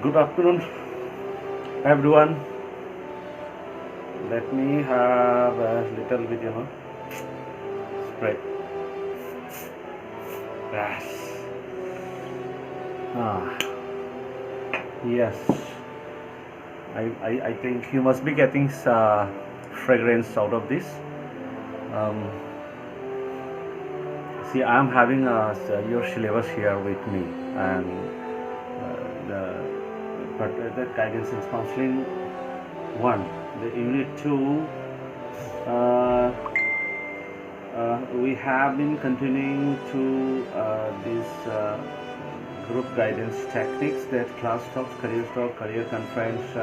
Good afternoon, everyone. Let me have a little bit, spread. Yes. Ah, yes. I think you must be getting fragrance out of this. Um, See, I'm having your syllabus here with me, and the but the guidance and counseling one, the unit two. Uh, we have been continuing to these group guidance techniques, that class talk, career conference,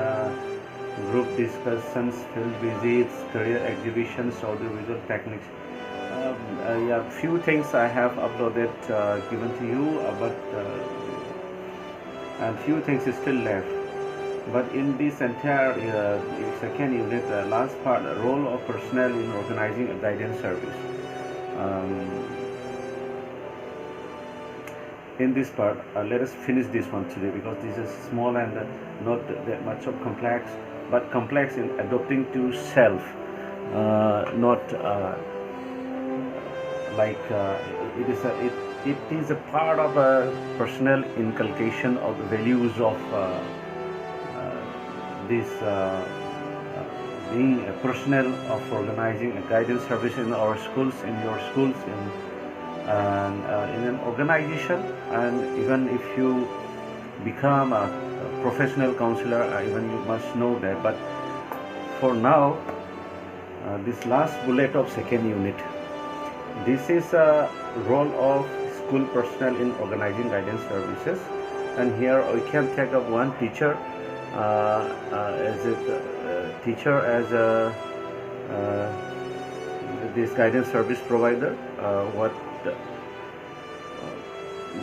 group discussions, field visits, career exhibitions, audiovisual techniques. Yeah, few things I have uploaded, given to you, but and few things is still left. But in this entire second unit, the last part, the role of personnel in organizing a guidance service. Um, in this part, let us finish this one today, because this is small and not that much of complex, but complex in adopting to self, not like it is a part of a personal inculcation of the values of this being a personnel of organizing a guidance service in our schools, in your schools, and in an organization. And even if you become a professional counselor, even you must know that. But for now, this last bullet of second unit, this is a role of school personnel in organizing guidance services. And here we can take up one teacher as a teacher, as a this guidance service provider. What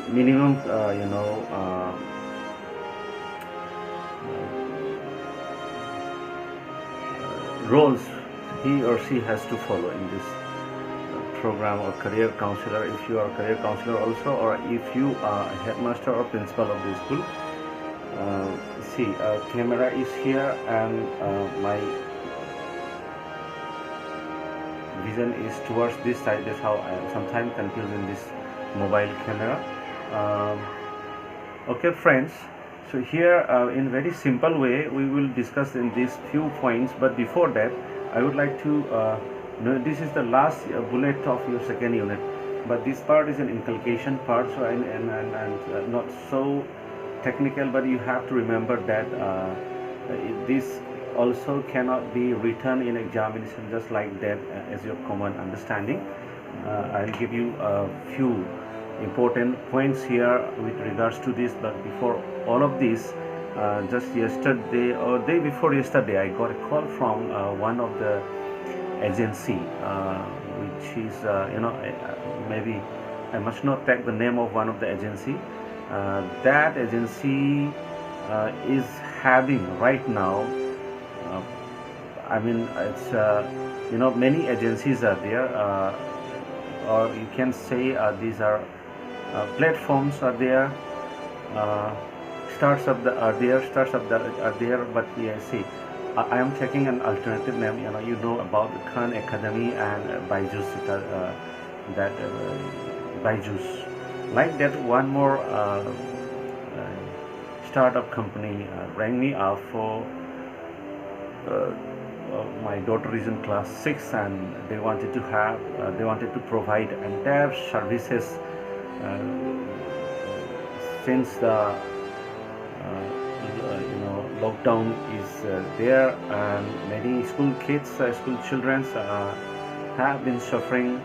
minimum roles he or she has to follow in this program, or career counselor, if you are a career counselor also, or if you are a headmaster or principal of the school. See, camera is here, and my vision is towards this side. That's how I am sometimes confused in this mobile camera. Okay, friends, so here in very simple way we will discuss in these few points. But before that, I would like to this is the last bullet of your second unit, but this part is an inculcation part, so and not so technical, but you have to remember that this also cannot be written in examination just like that, as your common understanding. I'll give you a few important points here with regards to this. But before all of this, just yesterday or day before yesterday, I got a call from one of the agency, which is maybe I must not take the name of one of the agency. That agency is having right now, I mean, it's many agencies are there, or you can say these are platforms are there, startups are there. But yeah, see, I am taking an alternative name. You know about the Khan Academy and Byju's, that Byju's. Like that, one more startup company rang me up for. My daughter is in class 6, and they wanted to provide entire services uh, since the lockdown is there, and many school kids, school children have been suffering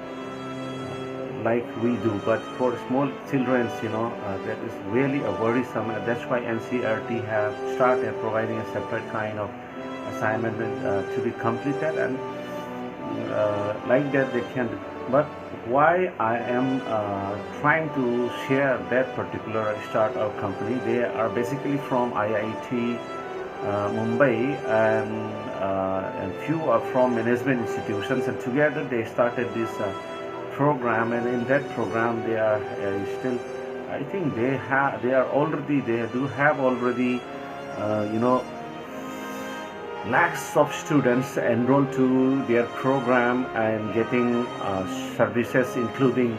like we do. But for small children, that is really a worrisome. That's why NCRT have started providing a separate kind of assignment to be completed, and like that they can. But why I am trying to share that particular startup company? They are basically from IIT Mumbai, and few are from management institutions, and together they started this program. And in that program they are still I think they do have already, you know, lakhs of students enrolled to their program and getting services, including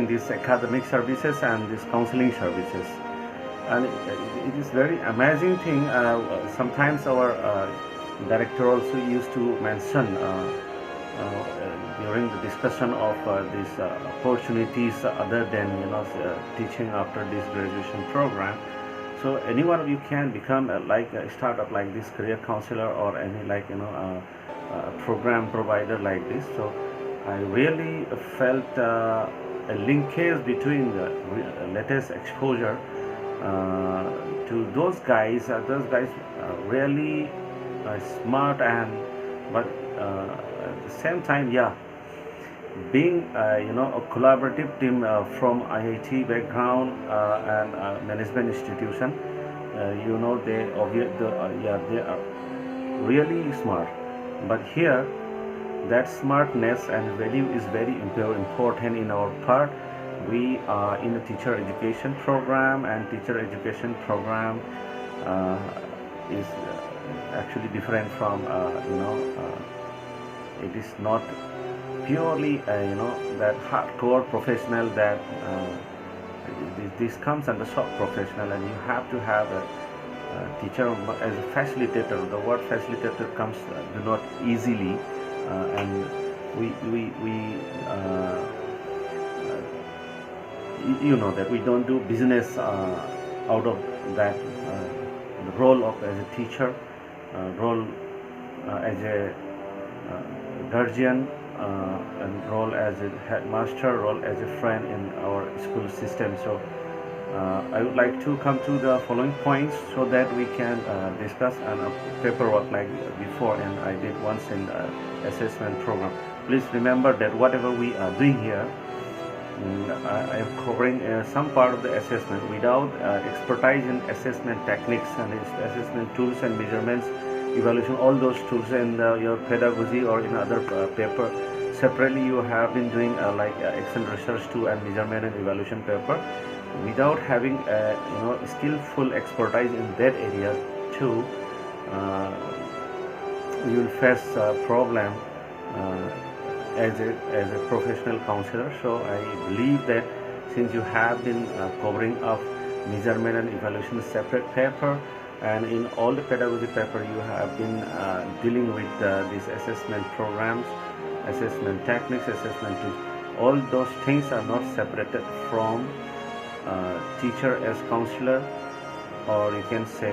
these academic services and these counseling services. And it is very amazing thing. Sometimes our director also used to mention during the discussion of these opportunities other than, you know, teaching after this graduation program. So any one of you can become like a startup like this, career counselor, or any, like, you know, program provider like this. So I really felt a linkage between the latest exposure to those guys. Those guys really smart, and but at the same time, yeah, being you know, a collaborative team from IIT background and management institution, you know, yeah, they are really smart. But here, that smartness and value is very important in our part. We are in a teacher education program, and teacher education program is actually different from, you know, it is not purely you know, that hardcore professional that this comes under soft professional, and you have to have a teacher as a facilitator. The word facilitator comes do not easily, and we you know that we don't do business out of that the role of as a teacher, role as a guardian, and role as a headmaster, role as a friend in our school system. So I would like to come to the following points so that we can discuss and paperwork like before, and I did once in assessment program. Please remember that whatever we are doing here, I am covering some part of the assessment. Without expertise in assessment techniques and assessment tools and measurements, evaluation, all those tools in your pedagogy or in other paper separately, you have been doing like Excel research too and measurement and evaluation paper. Without having you know, skillful expertise in that area too, you will face a problem as a professional counselor. So I believe that since you have been covering up measurement and evaluation separate paper, and in all the pedagogy paper you have been dealing with these assessment programs, assessment techniques, assessment tools, all those things are not separated from teacher as counselor, or you can say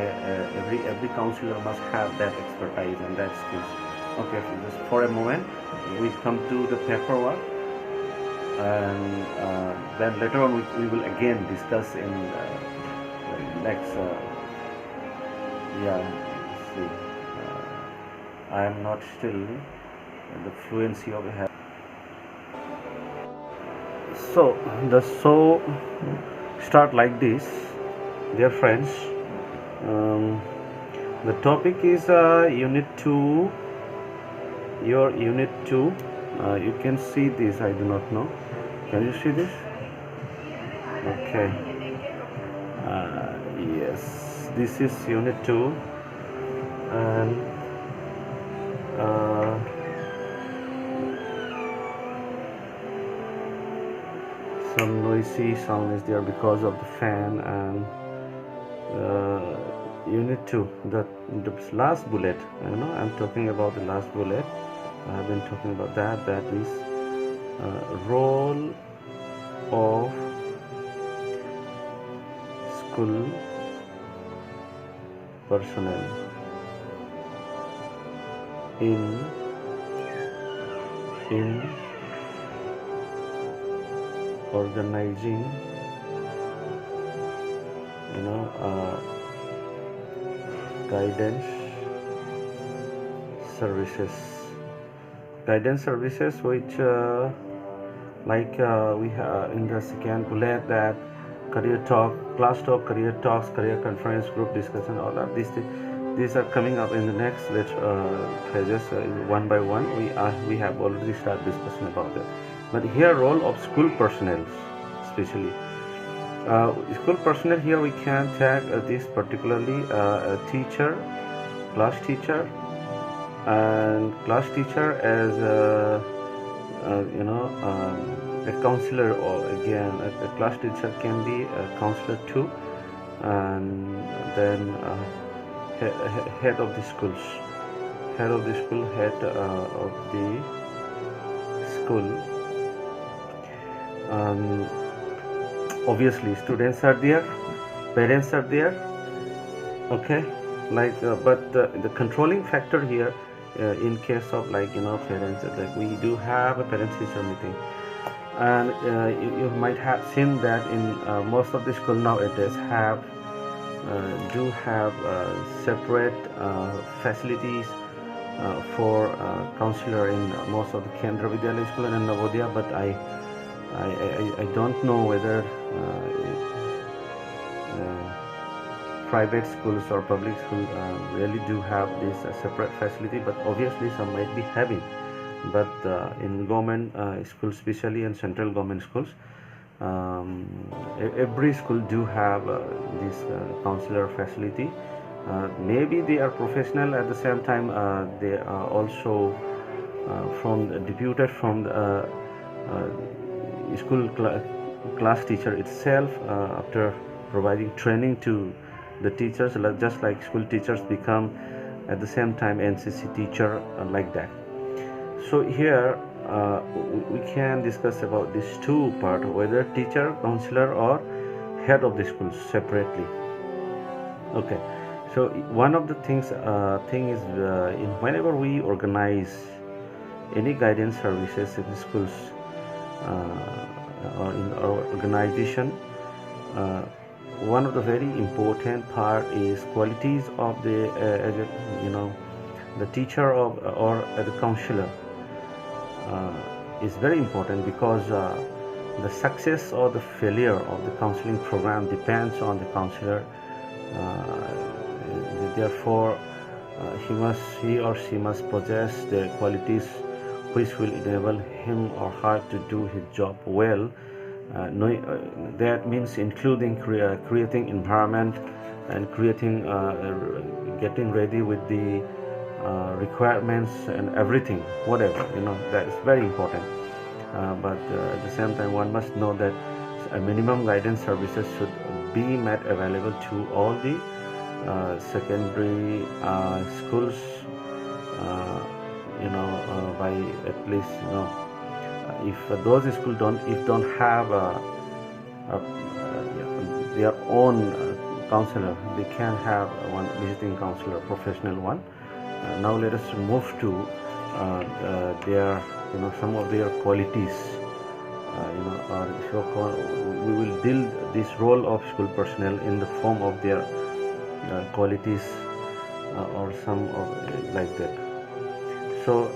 every counselor must have that expertise and that skills. Okay, just for a moment we come to the paperwork, and then later on we will again discuss in next yeah, see, I am not still the fluency of it. So the start like this, dear friends. The topic is unit 2, your unit 2. You can see this, I do not know, can you see this? Okay, yes, this is unit 2, and some noisy sound is there because of the fan. And unit 2, the last bullet, you know, I'm talking about the last bullet. I've been talking about that. That is role of school personnel in organizing, you know, guidance services, which like we have in the second bullet, that career talk, class talk, career talks, career conference, group discussion, all of these are coming up in the next pages one by one. We have already started discussing about that. But here, role of school personnel, especially. School personnel, here we can tag this particularly a teacher, class teacher, and class teacher as a counselor, or again a class teacher can be a counselor too, and then head of the schools, head of the school, head of the school. Obviously students are there, parents are there, okay, like but the controlling factor here in case of parents, like we do have a parents teacher meeting, and you might have seen that in most of the school nowadays do have separate facilities for counselor in most of the Kendra Vidyalaya school and Navodaya, but I don't know whether private schools or public schools really do have this separate facility, but obviously some might be having. But in government schools, especially in central government schools, every school do have this counselor facility. Maybe they are professional, at the same time they are also deputed from the school class teacher itself, after providing training to the teachers, just like school teachers become at the same time NCC teacher, like that. So here we can discuss about these two part, whether teacher, counselor, or head of the school separately. Okay, so one of the thing is whenever we organize any guidance services in the schools or in our organization, one of the very important part is qualities of the the teacher or the counselor is very important, because the success or the failure of the counseling program depends on the counselor. Therefore he or she must possess the qualities which will enable him or her to do his job well. That means including creating environment and creating getting ready with the requirements and everything, whatever, that is very important. But at the same time, one must know that a minimum guidance services should be made available to all the secondary schools, by at least if those schools don't have their own counselor, they can have one visiting counselor, professional one. Now let us move to their some of their qualities. We will build this role of school personnel in the form of their qualities, or some of like that. So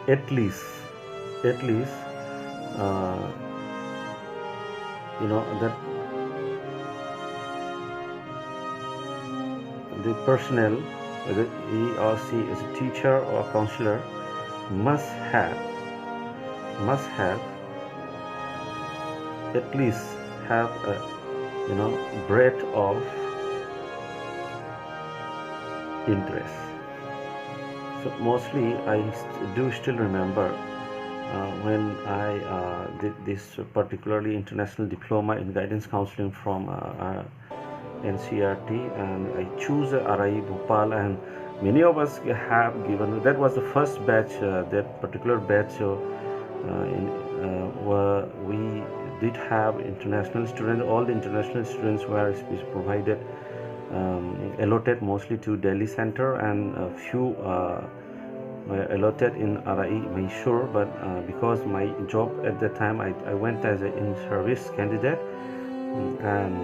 at least that the personnel, whether he or she is a teacher or a counselor, must have at least have a breadth of interest. So mostly I do still remember when I did this particularly international diploma in guidance counseling from NCRT, and I choose RI Bhopal, and many of us have given, that was the first batch, that particular batch where we did have international students. All the international students were provided allotted mostly to Delhi Center, and a few were allotted in RI Mysore, but because my job at that time, I went as an in-service candidate, and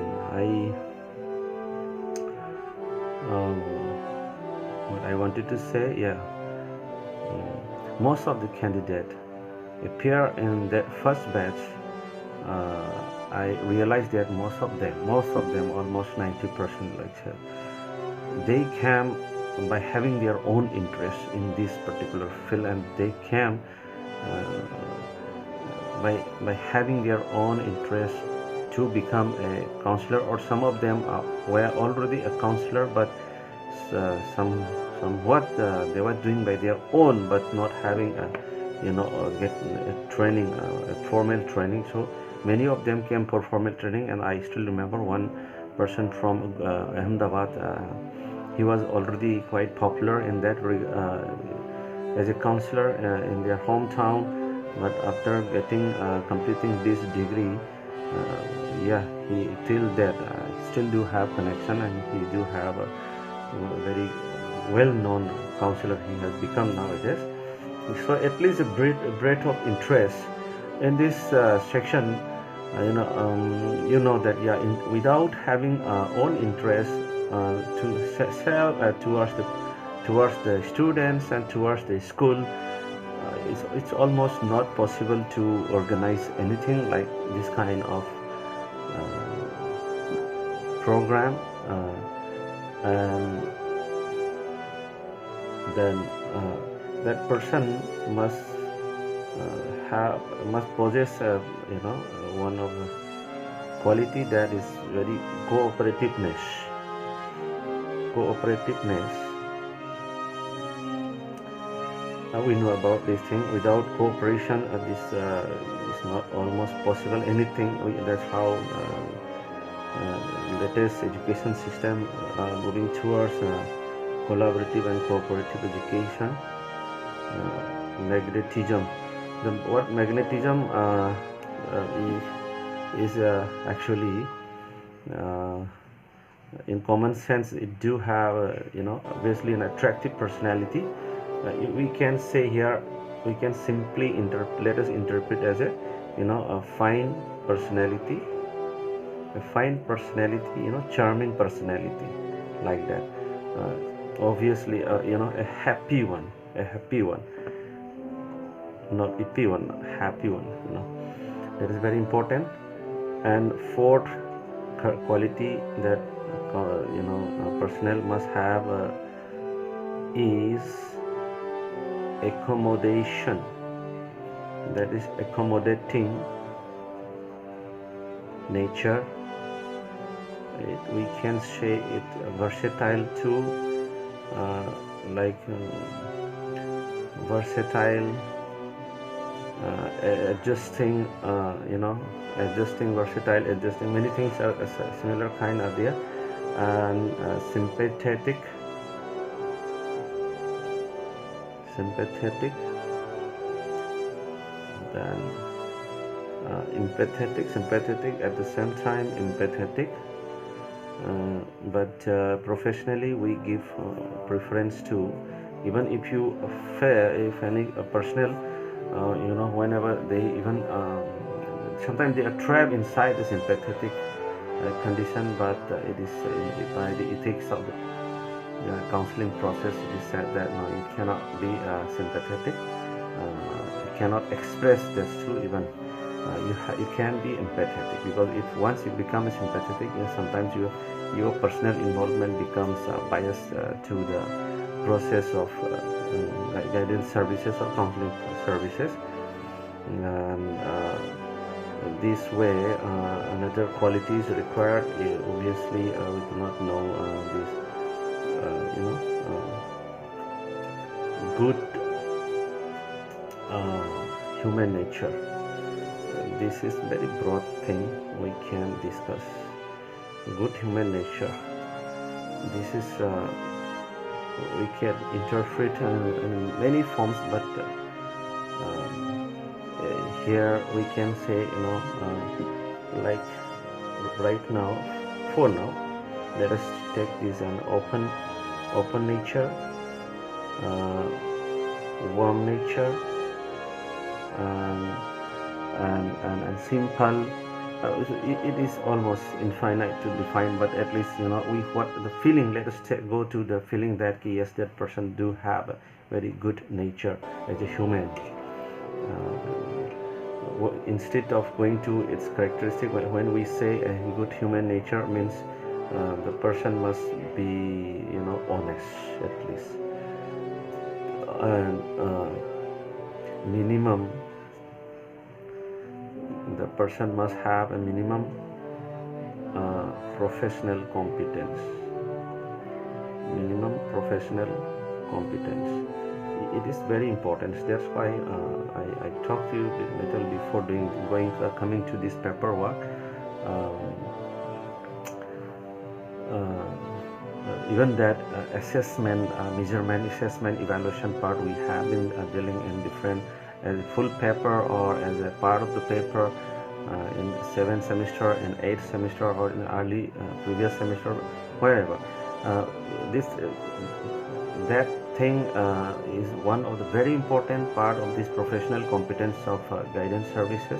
what I wanted to say, most of the candidates appear in that first batch. I realized that most of them, almost 90%, they came by having their own interest in this particular field, and they came by having their own interest to become a counselor, or some of them were already a counselor, but somewhat they were doing by their own, but not having a, get a training, a formal training. So many of them came for formal training, and I still remember one person from Ahmedabad. He was already quite popular in that as a counselor in their hometown, but after getting completing this degree, yeah, he till that still do have connection, and he do have a very well-known counselor he has become nowadays. So at least a breadth of interest in this section. You know that, yeah, without having own interest to sell towards the students and towards the school, it's almost not possible to organize anything like this kind of program, and then that person must possess one of the quality, that is very cooperativeness. We know about this thing. Without cooperation, this is not almost possible anything. That's how latest education system moving towards collaborative and cooperative education. Magnetism. What magnetism is actually, in common sense, it do have obviously an attractive personality. We can say here, we can simply let us interpret as a a fine personality, charming personality, like that. Obviously, a happy one, not ippy one, happy one. That is very important. And fourth quality that personnel must have is accommodation. That is accommodating nature. We can say it versatile too, versatile, adjusting, versatile, adjusting. Many things are similar kind are there. And sympathetic, then sympathetic at the same time, empathetic. But professionally, we give preference to, even if if any personnel, whenever they even sometimes they are trapped inside the sympathetic condition, but it is by the ethics of the counseling process, it is said that no, you cannot be sympathetic, you cannot express this too, even you can be empathetic, because if once you become sympathetic, sometimes your personal involvement becomes biased to the process of guidance services or counseling services. And this way, another quality is required. Obviously, we do not know this, good human nature. This is very broad thing we can discuss. Good human nature. This is we can interpret in many forms, but here we can say, like right now, for now, let us take this an open nature, warm nature, and simple. It is almost infinite to define, but at least what the feeling. Let us go to the feeling that yes, that person do have a very good nature as a human. Instead of going to its characteristic, when we say a good human nature, means the person must be honest, at least, and minimum The person must have a minimum professional competence. Minimum professional competence. It is very important. That's why I talked to you a little before coming to this paperwork. Even that assessment, measurement, assessment, evaluation part, we have been dealing in different, as a full paper or as a part of the paper in 7th semester, in 8th semester, or in early previous semester, wherever. That thing is one of the very important part of this professional competence of guidance services.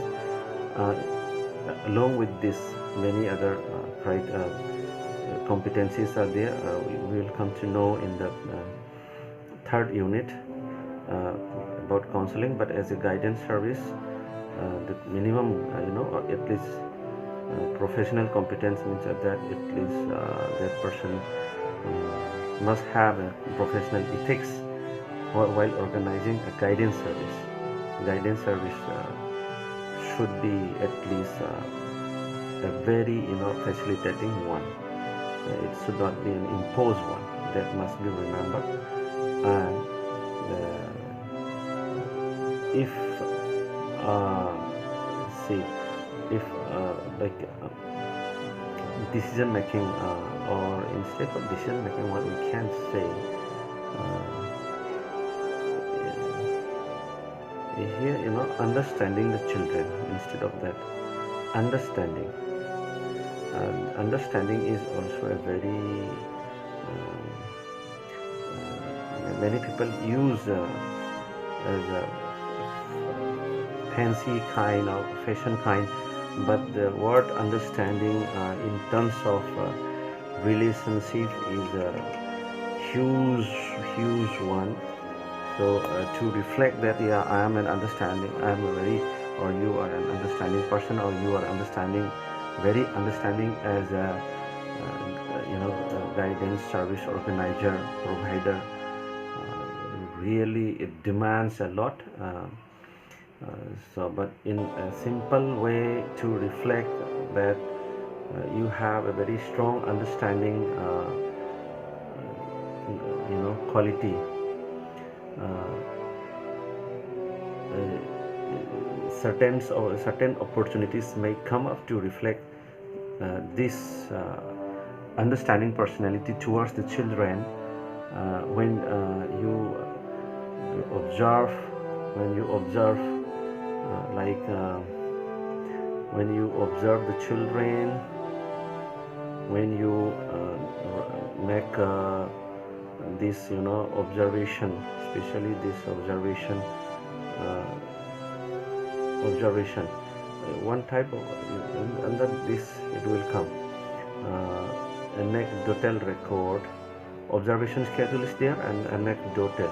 Along with this, many other competencies are there. We will come to know in the third unit about counseling. But as a guidance service, the minimum, or at least professional competence means that at least that person must have a professional ethics while organizing a guidance service. Guidance service should be at least a very facilitating one. It should not be an imposed one. That must be remembered. And if decision making, or instead of decision making, what we can say here, understanding the children instead of that. Understanding. Understanding is also a very many people use as a fancy kind of fashion kind, but the word understanding in terms of relationship is a huge one. So to reflect that, yeah, I am an understanding, I am a very, or you are an understanding person, or you are understanding, very understanding as a guidance service organizer, provider. Really, it demands a lot. But in a simple way to reflect that you have a very strong understanding, quality. Certain opportunities may come up to reflect this understanding personality towards the children when you observe, when you observe the children, when you make this observation, especially this observation one type of, under this it will come anecdotal record. Observation schedule is there, and anecdotal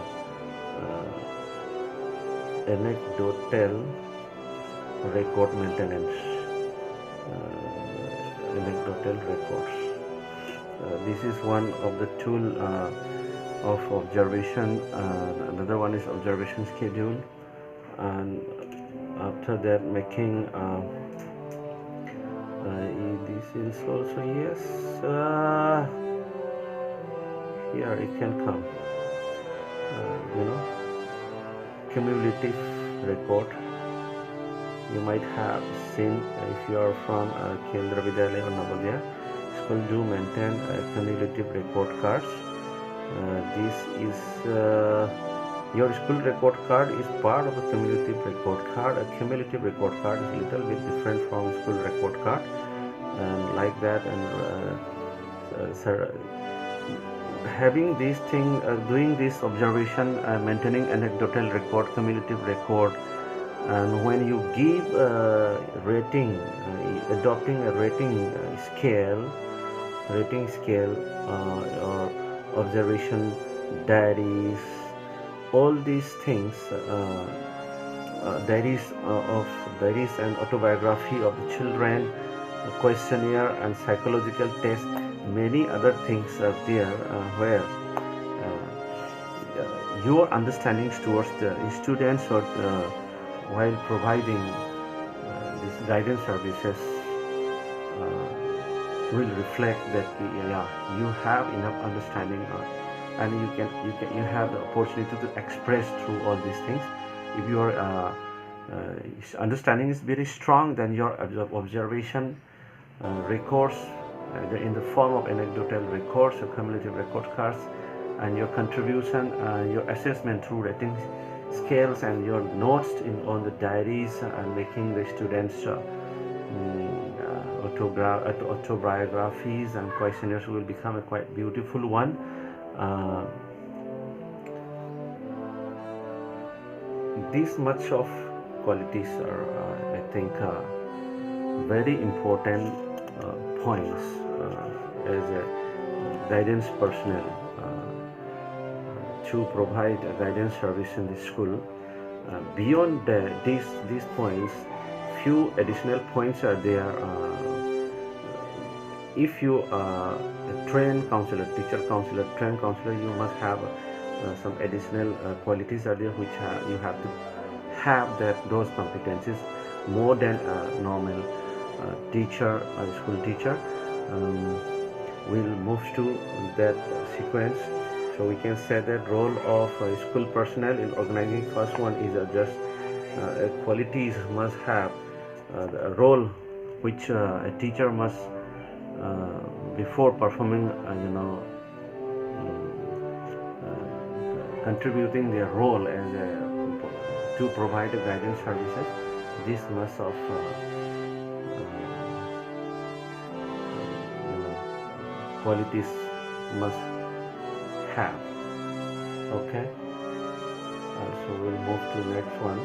record maintenance, anecdotal records. This is one of the tool of observation. Another one is observation schedule, and after that making this is also, yes, here it can come, cumulative record. You might have seen, if you are from Kendra Vidyalaya or Navodaya school, do maintain cumulative record cards. This is your school record card is part of a cumulative record card. A cumulative record card is a little bit different from school record card, and like that. And having this thing, doing this observation, maintaining anecdotal record, cumulative record, and when you give rating, adopting a rating scale, or observation diaries, all these things, diaries and autobiography of the children, questionnaire and psychological test, many other things are there where your understandings towards the students, or while providing this guidance services will reflect that yeah, you have enough understanding, and you have the opportunity to express through all these things. If your understanding is very strong, then your observation records in the form of anecdotal records or cumulative record cards, and your contribution, your assessment through rating scales, and your notes on the diaries, and making the students autobiographies and questionnaires will become a quite beautiful one. This much of qualities are, I think, very important points as a guidance personnel to provide a guidance service in the school. Beyond these points, few additional points are there. If you a trained counselor, teacher counselor, trained counselor, you must have some additional qualities are there which you have to have those competencies more than a normal teacher or school teacher. We'll move to that sequence. So we can say that role of school personnel in organizing. First one is just qualities must have the role which a teacher must before performing contributing their role as to provide guidance services. This must of qualities must have. Okay, so we'll move to next one.